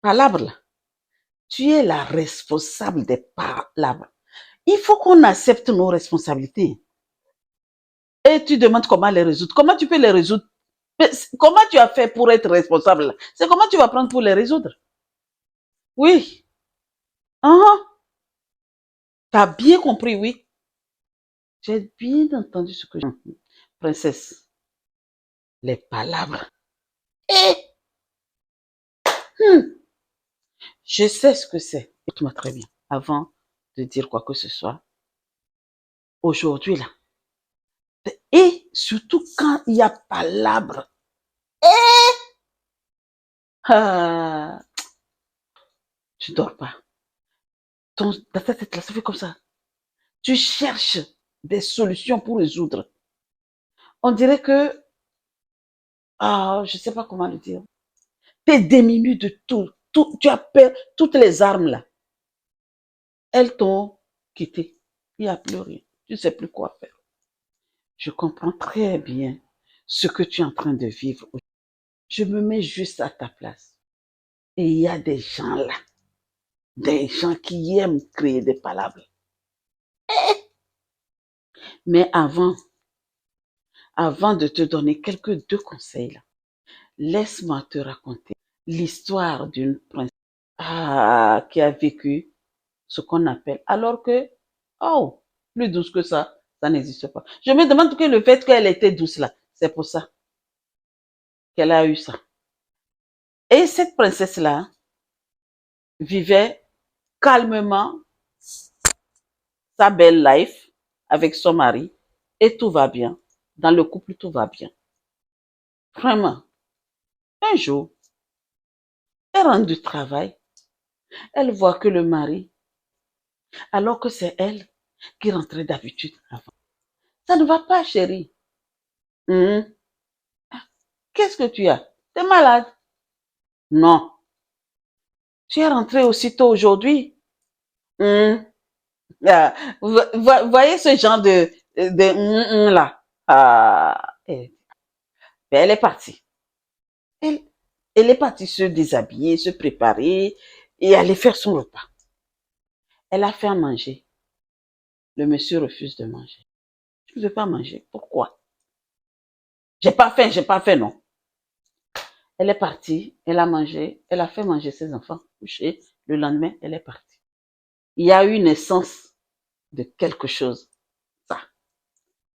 Palabre là, tu es la responsable des palabres. Il faut qu'on accepte nos responsabilités. Et tu demandes comment les résoudre. Comment tu peux les résoudre? Comment tu as fait pour être responsable? C'est comment tu vas prendre pour les résoudre? Oui. Tu as bien compris, oui. J'ai bien entendu ce que j'ai dit. Princesse, les palabres. Et je sais ce que c'est. Écoute-moi très bien. Avant de dire quoi que ce soit, aujourd'hui là, et surtout quand il y a palabre, ah, tu dors pas. Dans ta tête là, ça fait comme ça. Tu cherches des solutions pour résoudre. On dirait que, je sais pas comment le dire. Tu es démuni de tout. Tu as peur, toutes les armes là, elles t'ont quitté. Il n'y a plus rien. Tu ne sais plus quoi faire. Je comprends très bien ce que tu es en train de vivre. Je me mets juste à ta place. Et il y a des gens là, des gens qui aiment créer des palabres. Mais avant de te donner quelques deux conseils là, laisse-moi te raconter l'histoire d'une princesse qui a vécu ce qu'on appelle, alors que, oh, plus douce que ça n'existe pas. Je me demande que le fait qu'elle était douce là, c'est pour ça qu'elle a eu ça. Et cette princesse-là vivait calmement sa belle life avec son mari et tout va bien. Dans le couple, tout va bien. Vraiment. Un jour, elle rentre du travail, elle voit que le mari, alors que c'est elle qui rentrait d'habitude avant. Ça ne va pas, chérie. Hum, Qu'est-ce que tu as? T'es malade? Non. Tu es rentré aussitôt aujourd'hui? Hum, ah, voyez ce genre de là. Elle est partie. Elle, elle est partie se déshabiller, se préparer et aller faire son repas. Elle a fait à manger. Le monsieur refuse de manger. Je ne veux pas manger. Pourquoi? J'ai pas faim, non. Elle est partie, elle a mangé, elle a fait manger ses enfants, coucher. Le lendemain, elle est partie. Il y a eu naissance de quelque chose. Ça.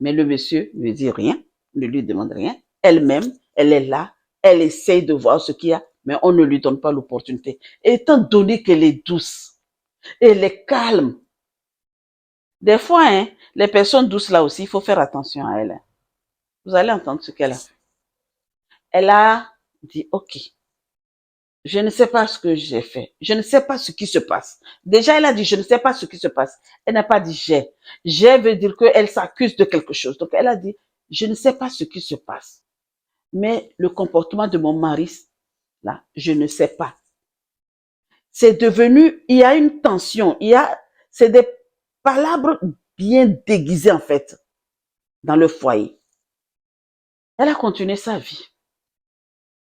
Mais le monsieur ne dit rien, ne lui demande rien. Elle-même, elle est là, elle essaye de voir ce qu'il y a, mais on ne lui donne pas l'opportunité. Étant donné qu'elle est douce, elle est calme. Des fois, hein, les personnes douces là aussi, il faut faire attention à elles. Vous allez entendre ce qu'elle a fait. Elle a dit, OK, je ne sais pas ce que j'ai fait. Je ne sais pas ce qui se passe. Déjà, elle a dit, je ne sais pas ce qui se passe. Elle n'a pas dit j'ai. J'ai veut dire qu'elle s'accuse de quelque chose. Donc, elle a dit, je ne sais pas ce qui se passe. Mais le comportement de mon mari, là, je ne sais pas. C'est devenu, il y a une tension. C'est des palabres bien déguisées, en fait, dans le foyer. Elle a continué sa vie.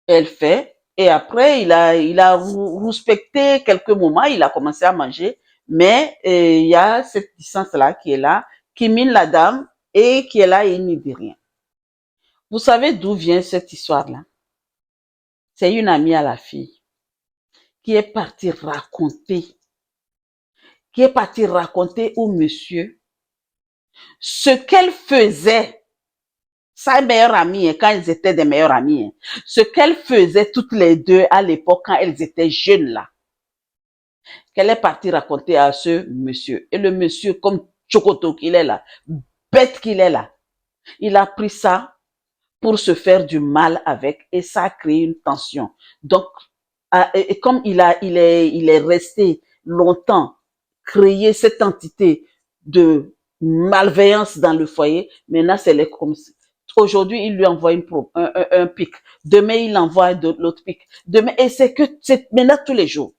Elle fait, et après, il a respecté quelques moments, il a commencé à manger, mais il y a cette distance-là qui est là, qui mine la dame, et qui est là et il n'y dit rien. Vous savez d'où vient cette histoire-là? C'est une amie à la fille qui est partie raconter au monsieur ce qu'elle faisait, sa meilleure amie, quand ils étaient des meilleures amies, ce qu'elles faisaient toutes les deux à l'époque quand elles étaient jeunes là. Qu'elle est partie raconter à ce monsieur. Et le monsieur, comme Chocoto qu'il est là, bête qu'il est là, il a pris ça pour se faire du mal avec et ça a créé une tension. Donc, et comme il est resté longtemps créer cette entité de malveillance dans le foyer, maintenant c'est les comme aujourd'hui il lui envoie un pic, demain il envoie l'autre pic, demain et c'est maintenant tous les jours.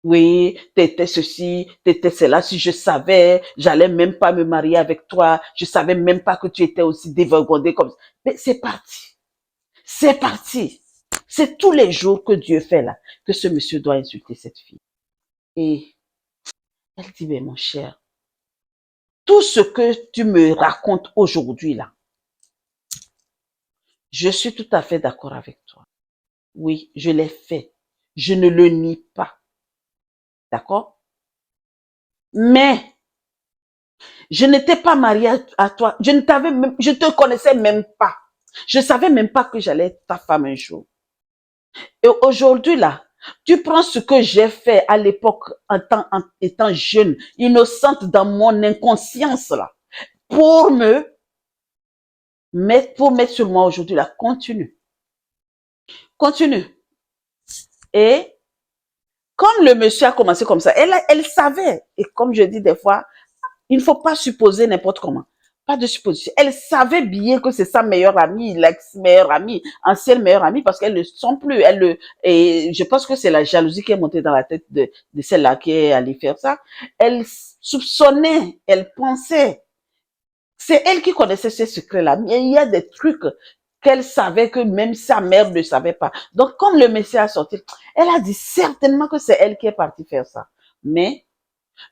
Oui, t'étais ceci, t'étais cela. Si je savais, j'allais même pas me marier avec toi. Je savais même pas que tu étais aussi dévergondé comme ça. Mais c'est parti. C'est parti. C'est tous les jours que Dieu fait là, que ce monsieur doit insulter cette fille. Et elle dit, mais mon cher, tout ce que tu me racontes aujourd'hui là, je suis tout à fait d'accord avec toi. Oui, je l'ai fait. Je ne le nie pas. D'accord? Mais je n'étais pas mariée à toi. Je te connaissais même pas. Je savais même pas que j'allais être ta femme un jour. Et aujourd'hui là, tu prends ce que j'ai fait à l'époque en étant jeune, innocente dans mon inconscience là, pour mettre sur moi aujourd'hui là. Continue. Continue. Et comme le monsieur a commencé comme ça, elle savait. Et comme je dis des fois, il ne faut pas supposer n'importe comment. Pas de supposition. Elle savait bien que c'est sa meilleure amie, l'ex-meilleure amie, ancienne meilleure amie, parce qu'elles ne sont plus. Et je pense que c'est la jalousie qui est montée dans la tête de celle-là qui est allée faire ça. Elle soupçonnait, elle pensait. C'est elle qui connaissait ces secrets-là. Mais il y a des trucs qu'elle savait que même sa mère ne savait pas. Donc, comme le Messie a sorti, elle a dit certainement que c'est elle qui est partie faire ça. Mais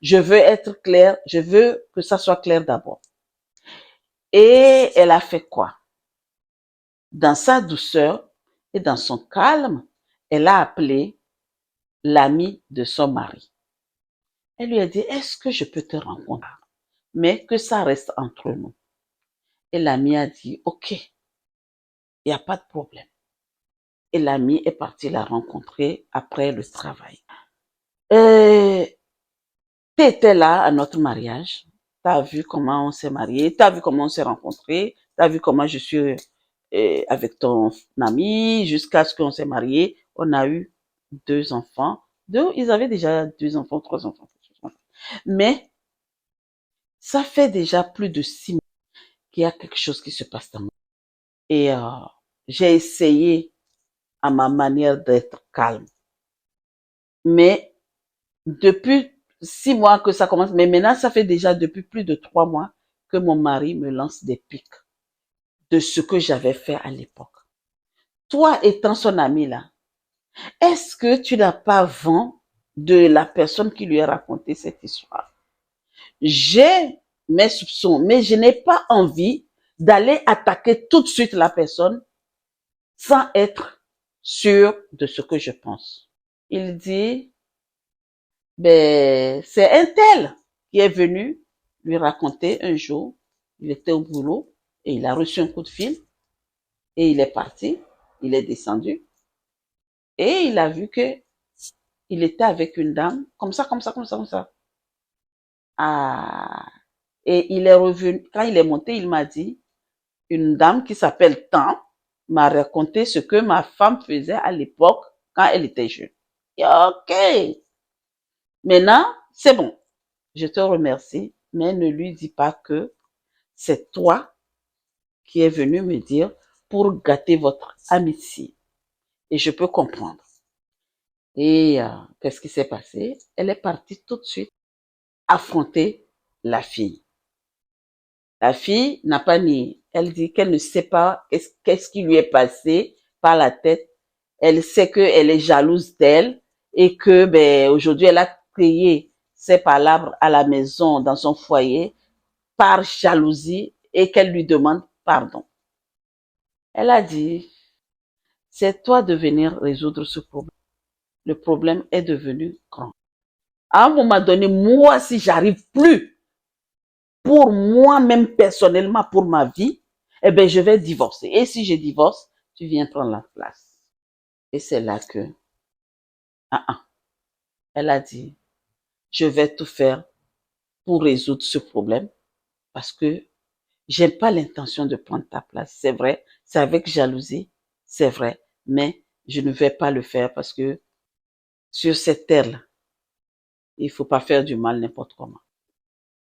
je veux être claire, je veux que ça soit clair d'abord. Et elle a fait quoi? Dans sa douceur et dans son calme, elle a appelé l'ami de son mari. Elle lui a dit, est-ce que je peux te rencontrer? Mais que ça reste entre nous. Et l'ami a dit, ok, il n'y a pas de problème. Et l'ami est parti la rencontrer après le travail. Tu étais là à notre mariage. Tu as vu comment on s'est mariés. Tu as vu comment on s'est rencontrés. Tu as vu comment je suis avec ton ami jusqu'à ce qu'on s'est mariés. On a eu 2 enfants. Ils avaient déjà 2 enfants, 3 enfants. Mais ça fait déjà plus de 6 mois qu'il y a quelque chose qui se passe dans moi. Et j'ai essayé à ma manière d'être calme. Mais depuis 6 mois que ça commence, mais maintenant ça fait déjà depuis plus de 3 mois que mon mari me lance des pics de ce que j'avais fait à l'époque. Toi étant son ami là, est-ce que tu n'as pas vent de la personne qui lui a raconté cette histoire? J'ai mes soupçons, mais je n'ai pas envie d'aller attaquer tout de suite la personne sans être sûr de ce que je pense. Il dit, ben, c'est un tel qui est venu lui raconter un jour, il était au boulot et il a reçu un coup de fil et il est parti, il est descendu et il a vu que il était avec une dame, comme ça, comme ça, comme ça, comme ça. Ah, et il est revenu, quand il est monté, il m'a dit, une dame qui s'appelle Tan m'a raconté ce que ma femme faisait à l'époque quand elle était jeune. Et ok, maintenant, c'est bon. Je te remercie, mais ne lui dis pas que c'est toi qui es venu me dire pour gâter votre amitié. Et je peux comprendre. Et qu'est-ce qui s'est passé? Elle est partie tout de suite affronter la fille. La fille n'a pas nié. Elle dit qu'elle ne sait pas qu'est-ce qui lui est passé par la tête. Elle sait qu'elle est jalouse d'elle et que ben aujourd'hui elle a crié ses palabres à la maison dans son foyer par jalousie et qu'elle lui demande pardon. Elle a dit, c'est toi de venir résoudre ce problème. Le problème est devenu grand. À un moment donné, moi, si j'arrive plus pour moi-même personnellement, pour ma vie, eh ben, je vais divorcer. Et si je divorce, tu viens prendre la place. Et c'est là que, elle a dit, je vais tout faire pour résoudre ce problème parce que j'ai pas l'intention de prendre ta place. C'est vrai, c'est avec jalousie, c'est vrai, mais je ne vais pas le faire parce que sur cette terre-là, il faut pas faire du mal n'importe comment.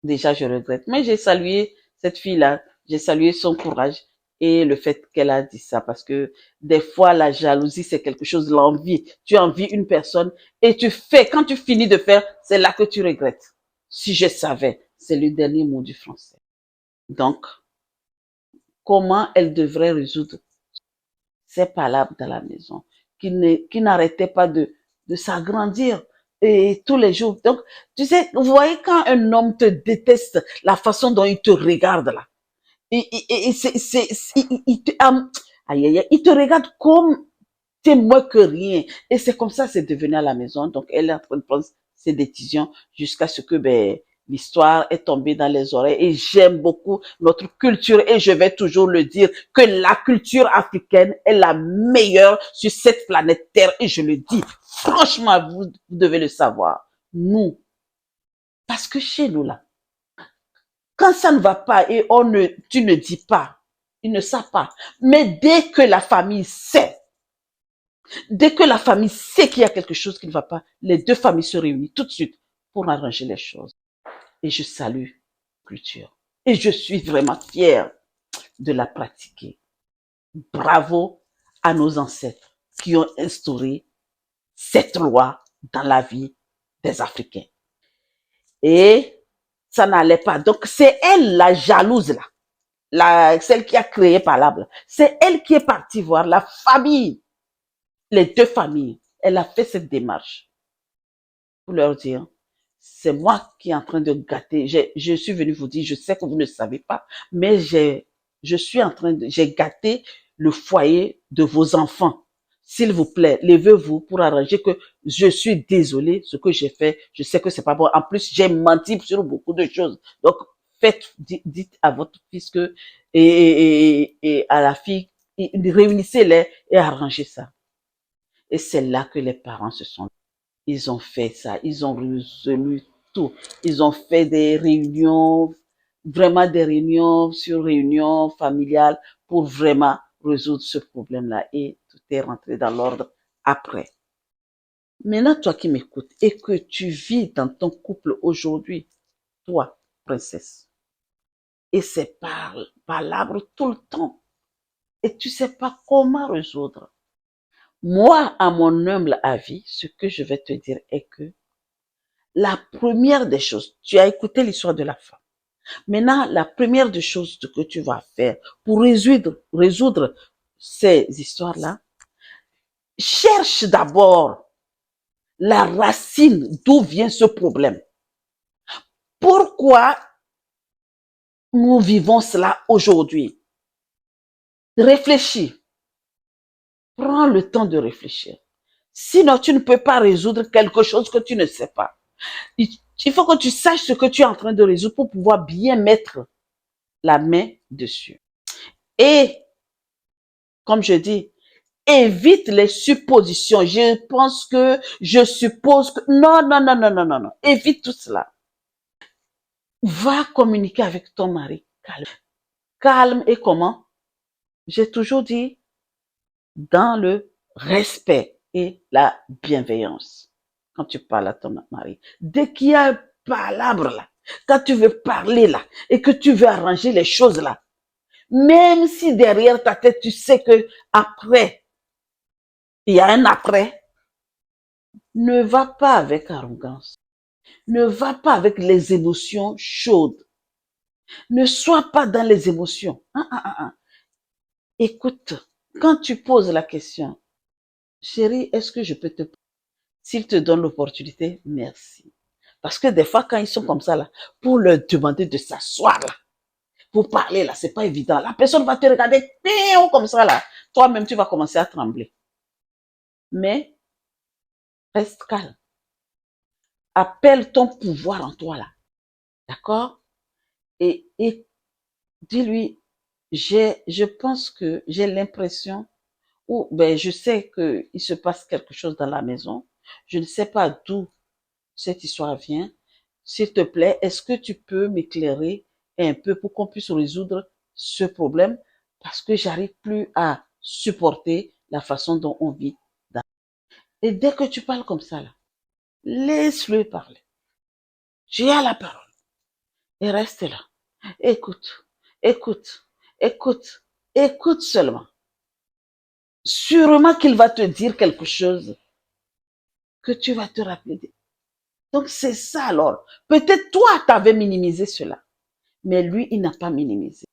Déjà, je regrette. Mais j'ai salué cette fille-là, j'ai salué son courage et le fait qu'elle a dit ça parce que des fois, la jalousie, c'est quelque chose, l'envie. Tu envies une personne et tu fais, quand tu finis de faire, c'est là que tu regrettes. Si je savais, c'est le dernier mot du français. Donc, comment elle devrait résoudre ces palabres dans la maison? qui n'arrêtait pas de s'agrandir et tous les jours. Donc, tu sais, vous voyez quand un homme te déteste, la façon dont il te regarde là, et il te, aïe, aïe, aïe, il te regarde comme t'es moins que rien. Et c'est comme ça, c'est devenu à la maison. Donc, elle est en train de prendre ses décisions jusqu'à ce que, l'histoire est tombée dans les oreilles. Et j'aime beaucoup notre culture et je vais toujours le dire que la culture africaine est la meilleure sur cette planète Terre. Et je le dis, franchement, vous devez le savoir. Nous, parce que chez nous là, quand ça ne va pas et tu ne dis pas, ils ne savent pas. Mais dès que la famille sait, dès que la famille sait qu'il y a quelque chose qui ne va pas, les deux familles se réunissent tout de suite pour arranger les choses. Et je salue la culture. Et je suis vraiment fière de la pratiquer. Bravo à nos ancêtres qui ont instauré cette loi dans la vie des Africains. Et ça n'allait pas. Donc c'est elle la jalouse là. Celle qui a créé Palabre. C'est elle qui est partie voir la famille, les deux familles. Elle a fait cette démarche pour leur dire, c'est moi qui est en train de gâter. Je suis venue vous dire, je sais que vous ne savez pas, mais j'ai gâté le foyer de vos enfants. S'il vous plaît, levez-vous pour arranger que je suis désolée, ce que j'ai fait, je sais que c'est pas bon. En plus, j'ai menti sur beaucoup de choses. Donc, dites à votre fils que, et à la fille, réunissez-les et arrangez ça. Et c'est là que les parents se sont. Ils ont fait ça, ils ont résolu tout. Ils ont fait des réunions, vraiment des réunions sur réunions familiales pour vraiment résoudre ce problème-là. Et tout est rentré dans l'ordre après. Maintenant, toi qui m'écoutes et que tu vis dans ton couple aujourd'hui, toi, princesse, et c'est palabre tout le temps, et tu sais pas comment résoudre. Moi, à mon humble avis, ce que je vais te dire est que la première des choses, tu as écouté l'histoire de la femme. Maintenant, la première des choses que tu vas faire pour résoudre ces histoires-là, cherche d'abord la racine d'où vient ce problème. Pourquoi nous vivons cela aujourd'hui? Réfléchis. Prends le temps de réfléchir. Sinon, tu ne peux pas résoudre quelque chose que tu ne sais pas. Il faut que tu saches ce que tu es en train de résoudre pour pouvoir bien mettre la main dessus. Et, comme je dis, évite les suppositions. Je suppose que, non, non, non, non, non, non, non. Évite tout cela. Va communiquer avec ton mari. Calme. Calme et comment? J'ai toujours dit, dans le respect et la bienveillance. Quand tu parles à ton mari. Dès qu'il y a un palabre là, quand tu veux parler là, et que tu veux arranger les choses là, même si derrière ta tête, tu sais que après, il y a un après, ne va pas avec arrogance. Ne va pas avec les émotions chaudes. Ne sois pas dans les émotions. Écoute, quand tu poses la question, chérie, est-ce que je peux te... S'il te donne l'opportunité, merci. Parce que des fois, quand ils sont comme ça, là, pour leur demander de s'asseoir, là, pour parler, là, c'est pas évident. La personne va te regarder comme ça, là. Toi-même, tu vas commencer à trembler. Mais, reste calme. Appelle ton pouvoir en toi, là. D'accord? Et dis-lui, je pense que j'ai l'impression, ou je sais qu'il se passe quelque chose dans la maison. Je ne sais pas d'où cette histoire vient. S'il te plaît, est-ce que tu peux m'éclairer un peu pour qu'on puisse résoudre ce problème? Parce que j'arrive plus à supporter la façon dont on vit. Et dès que tu parles comme ça, là, laisse-le parler. Tu as la parole. Et reste là. Écoute, écoute, écoute, écoute seulement. Sûrement qu'il va te dire quelque chose que tu vas te rappeler. Donc c'est ça alors. Peut-être toi, tu avais minimisé cela. Mais lui, il n'a pas minimisé.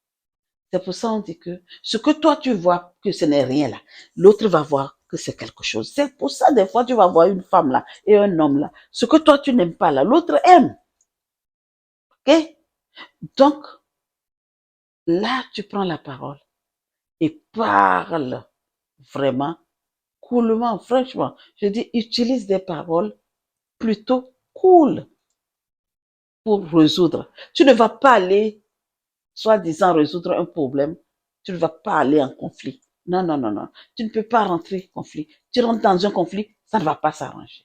C'est pour ça qu'on dit que ce que toi tu vois que ce n'est rien là, l'autre va voir que c'est quelque chose. C'est pour ça, des fois, tu vas voir une femme là et un homme là. Ce que toi, tu n'aimes pas là, l'autre aime. OK? Donc, là, tu prends la parole et parle vraiment coolement, franchement. Je dis, utilise des paroles plutôt cool pour résoudre. Tu ne vas pas aller, soi-disant, résoudre un problème. Tu ne vas pas aller en conflit. Non, non, non, non. Tu ne peux pas rentrer en conflit. Tu rentres dans un conflit, ça ne va pas s'arranger.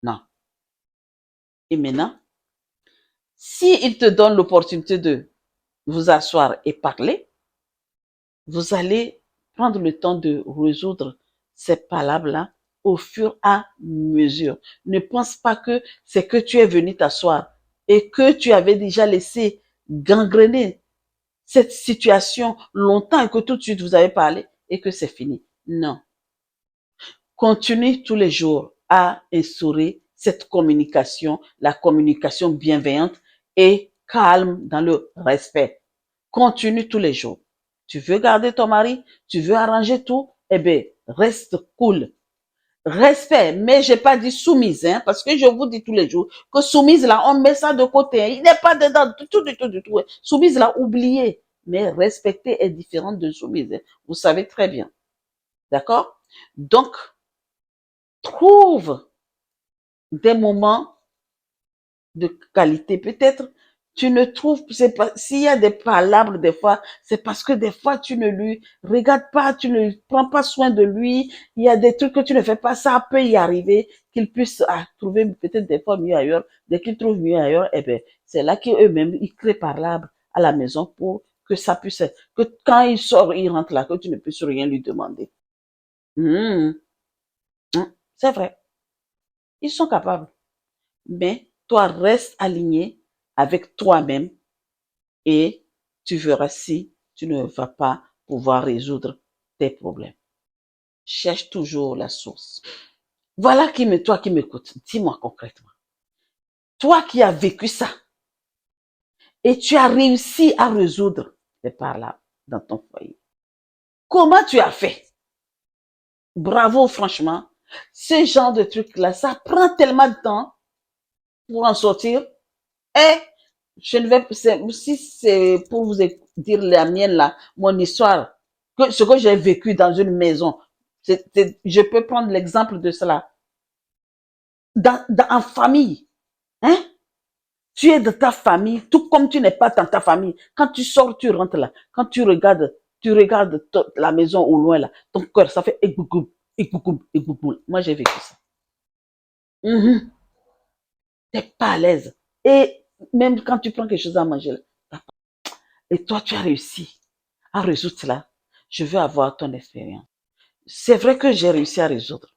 Non. Et maintenant, si il te donne l'opportunité de vous asseoir et parler, vous allez prendre le temps de résoudre ces palabres-là au fur et à mesure. Ne pense pas que c'est que tu es venu t'asseoir et que tu avais déjà laissé gangréner cette situation longtemps et que tout de suite vous avez parlé et que c'est fini. Non. Continue tous les jours à instaurer cette communication, la communication bienveillante et calme dans le respect. Continue tous les jours. Tu veux garder ton mari, tu veux arranger tout, eh bien, reste cool. Respect, mais j'ai pas dit soumise, hein, parce que je vous dis tous les jours que soumise là, on met ça de côté, hein, il n'est pas dedans du tout, du tout, du tout. Hein. Soumise là, oubliez. Mais respecter est différent de soumise. Hein. Vous savez très bien. D'accord? Donc, trouve des moments de qualité. Peut-être tu ne trouves, c'est pas, s'il y a des palabres des fois, c'est parce que des fois tu ne lui regardes pas, tu ne prends pas soin de lui. Il y a des trucs que tu ne fais pas, ça peut y arriver qu'il puisse trouver peut-être des fois mieux ailleurs. Dès qu'il trouve mieux ailleurs, eh ben c'est là qu'eux-mêmes ils créent palabres à la maison pour que ça puisse, que quand il sort, il rentre là, que tu ne puisses rien lui demander. Mmh, c'est vrai, ils sont capables. Mais toi, reste aligné avec toi-même et tu verras si tu ne vas pas pouvoir résoudre tes problèmes. Cherche toujours la source. Voilà toi qui m'écoutes, dis-moi concrètement. Toi qui as vécu ça et tu as réussi à résoudre les par là dans ton foyer. Comment tu as fait? Bravo, franchement. Ce genre de truc-là, ça prend tellement de temps pour en sortir. Et je ne vais, si c'est pour vous dire la mienne là, mon histoire, ce que j'ai vécu dans une maison, je peux prendre l'exemple de cela. En famille, hein? Tu es de ta famille, tout comme tu n'es pas dans ta famille. Quand tu sors, tu rentres là. Quand tu regardes la maison au loin là, ton cœur, ça fait égougou, égougou, égougou. Moi, j'ai vécu ça. Mhm. T'es pas à l'aise. Et même quand tu prends quelque chose à manger, là, et toi, tu as réussi à résoudre cela. Je veux avoir ton expérience. C'est vrai que j'ai réussi à résoudre.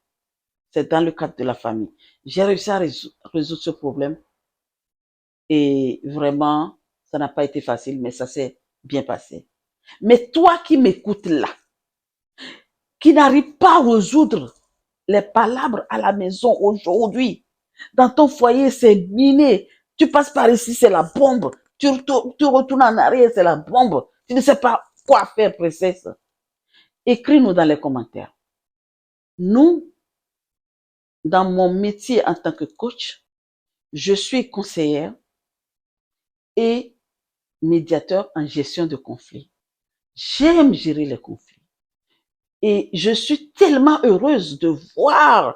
C'est dans le cadre de la famille. J'ai réussi à résoudre ce problème. Et vraiment, ça n'a pas été facile, mais ça s'est bien passé. Mais toi qui m'écoutes là, qui n'arrive pas à résoudre les palabres à la maison aujourd'hui, dans ton foyer, c'est miné. Tu passes par ici, c'est la bombe. Tu retournes en arrière, c'est la bombe. Tu ne sais pas quoi faire, princesse. Écris-nous dans les commentaires. Nous, dans mon métier en tant que coach, je suis conseillère et médiateur en gestion de conflits. J'aime gérer les conflits. Et je suis tellement heureuse de voir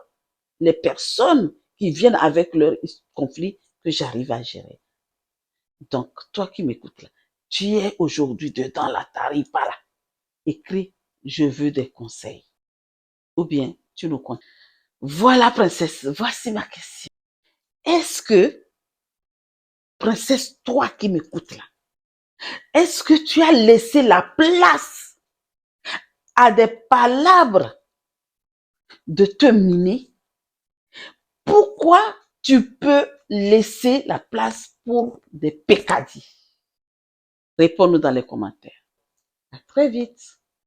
les personnes qui viennent avec leurs conflits que j'arrive à gérer. Donc, toi qui m'écoutes là, tu es aujourd'hui dedans là, t'arrives pas là. Écris, je veux des conseils. Ou bien, tu nous comptes. Voilà, princesse, voici ma question. Est-ce que, princesse, toi qui m'écoutes là, est-ce que tu as laissé la place à des palabres de te miner? Pourquoi tu peux laisser la place pour des peccadilles? Réponds-nous dans les commentaires. À très vite.